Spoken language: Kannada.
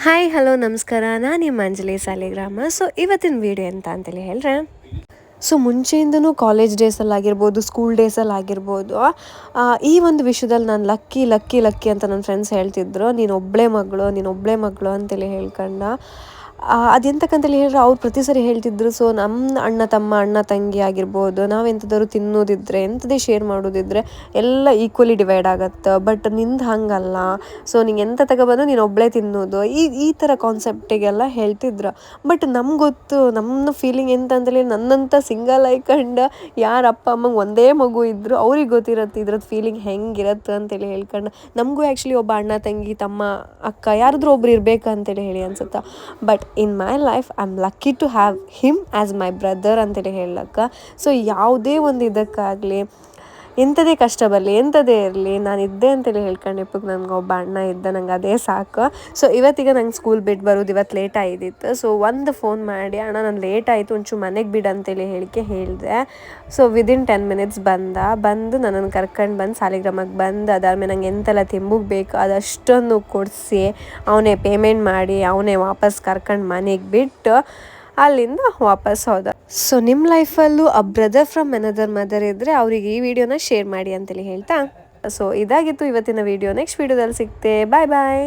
ಹಾಯ್ ಹಲೋ ನಮಸ್ಕಾರ, ನಾನು ನಿಮ್ಮ ಅಂಜಲಿ ಸಾಲಿಗ್ರಾಮ. ಸೊ ಇವತ್ತಿನ ವಿಡಿಯೋ ಎಂತ ಅಂತೇಳಿ ಹೇಳ್ರೆ, ಸೊ ಮುಂಚೆಯಿಂದನೂ ಕಾಲೇಜ್ ಡೇಸಲ್ಲಾಗಿರ್ಬೋದು, ಸ್ಕೂಲ್ ಡೇಸಲ್ಲಾಗಿರ್ಬೋದು, ಈ ಒಂದು ವಿಷಯದಲ್ಲಿ ನಾನು ಲಕ್ಕಿ ಲಕ್ಕಿ ಲಕ್ಕಿ ಅಂತ ನನ್ನ ಫ್ರೆಂಡ್ಸ್ ಹೇಳ್ತಿದ್ರು. ನೀನೊಬ್ಬಳೇ ಮಗಳು ಅಂತೇಳಿ ಹೇಳ್ಕೊಂಡು ಅದೆಂತಕ್ಕಂತೇಳಿ ಹೇಳಿದ್ರೆ ಅವ್ರು ಪ್ರತಿ ಸರಿ ಹೇಳ್ತಿದ್ರು. ಸೊ ನಮ್ಮ ಅಣ್ಣ ತಂಗಿ ಆಗಿರ್ಬೋದು, ನಾವೆಂಥದಾದ್ರು ತಿನ್ನೋದಿದ್ರೆ, ಎಂಥದೇ ಶೇರ್ ಮಾಡೋದಿದ್ರೆ ಎಲ್ಲ ಈಕ್ವಲಿ ಡಿವೈಡ್ ಆಗತ್ತೆ. ಬಟ್ ನಿಂದು ಹಂಗಲ್ಲ, ಸೊ ನಿಂಗೆ ಎಂತ ತಗೊಬಂದು ನೀನು ಒಬ್ಬಳೇ ತಿನ್ನೋದು, ಈ ಥರ ಕಾನ್ಸೆಪ್ಟಿಗೆಲ್ಲ ಹೇಳ್ತಿದ್ರು. ಬಟ್ ನಮ್ಗೆ ಗೊತ್ತು, ನಮ್ಮ ಫೀಲಿಂಗ್ ಎಂತಂತೇಳಿ, ನನ್ನಂಥ ಸಿಂಗಲ್ ಐಕಂಡು ಯಾರ ಅಪ್ಪ ಅಮ್ಮಂಗೆ ಒಂದೇ ಮಗು ಇದ್ದರು ಅವ್ರಿಗೆ ಗೊತ್ತಿರತ್ತೆ ಇದ್ರದ್ದು ಫೀಲಿಂಗ್ ಹೆಂಗಿರತ್ತೆ ಅಂತೇಳಿ ಹೇಳ್ಕೊಂಡು. ನಮಗೂ ಆ್ಯಕ್ಚುಲಿ ಒಬ್ಬ ಅಣ್ಣ ತಂಗಿ ತಮ್ಮ ಅಕ್ಕ ಯಾರಾದರೂ ಒಬ್ರು ಇರಬೇಕು ಅಂತೇಳಿ ಹೇಳಿ ಅನ್ಸುತ್ತೆ. But in my life I am lucky to have him as my brother ಅಂತೇಳಿ ಹೇಳಕ್ಕೆ. ಸೊ ಯಾವುದೇ ಒಂದು ಇದಕ್ಕಾಗಲಿ, ಎಂಥದೇ ಕಷ್ಟ ಬರಲಿ, ಎಂಥದೇ ಇರಲಿ, ನಾನು ಇದ್ದೆ ಅಂತೇಳಿ ಹೇಳ್ಕೊಂಡು ಇಪ್ಪಕ್ಕೆ ನನಗೆ ಒಬ್ಬ ಅಣ್ಣ ಇದ್ದ, ನಂಗೆ ಅದೇ ಸಾಕು. ಸೊ ಇವತ್ತಿಗೆ ನಂಗೆ ಸ್ಕೂಲ್ ಬಿಟ್ಟು ಬರೋದು ಇವತ್ತು ಲೇಟ್ ಆಗಿದ್ದಿತ್ತು. ಸೊ ಒಂದು ಫೋನ್ ಮಾಡಿ, ಅಣ್ಣ ನಾನು ಲೇಟ್ ಆಯಿತು ಒಂಚೂರು ಮನೆಗೆ ಬಿಡು ಅಂತೇಳಿ ಹೇಳಿದೆ. ಸೊ ವಿದಿನ್ 10 minutes ಬಂದು ನನ್ನನ್ನು ಕರ್ಕೊಂಡು ಬಂದು ಸಾಲಿಗ್ರಾಮಕ್ಕೆ ಬಂದು, ಅದಾದಮೇಲೆ ನಂಗೆ ಎಂತೆಲ್ಲ ತಿಂಬುಗೆ ಬೇಕು ಅದಷ್ಟನ್ನು ಕೊಡಿಸಿ, ಅವನೇ ಪೇಮೆಂಟ್ ಮಾಡಿ, ಅವನೇ ವಾಪಸ್ ಕರ್ಕೊಂಡು ಮನೆಗೆ ಬಿಟ್ಟು ಅಲ್ಲಿಂದ ವಾಪಸ್ ಹೋದ. ಸೊ ನಿಮ್ಮ ಲೈಫಲ್ಲೂ a brother from another mother ಇದ್ದರೆ ಅವ್ರಿಗೆ ಈ ವಿಡಿಯೋನ ಶೇರ್ ಮಾಡಿ ಅಂತೇಳಿ ಹೇಳ್ತಾ, ಸೊ ಇದಾಗಿತ್ತು ಇವತ್ತಿನ ವಿಡಿಯೋ. ನೆಕ್ಸ್ಟ್ ವಿಡಿಯೋದಲ್ಲಿ ಸಿಗ್ತೆ. ಬಾಯ್ ಬಾಯ್.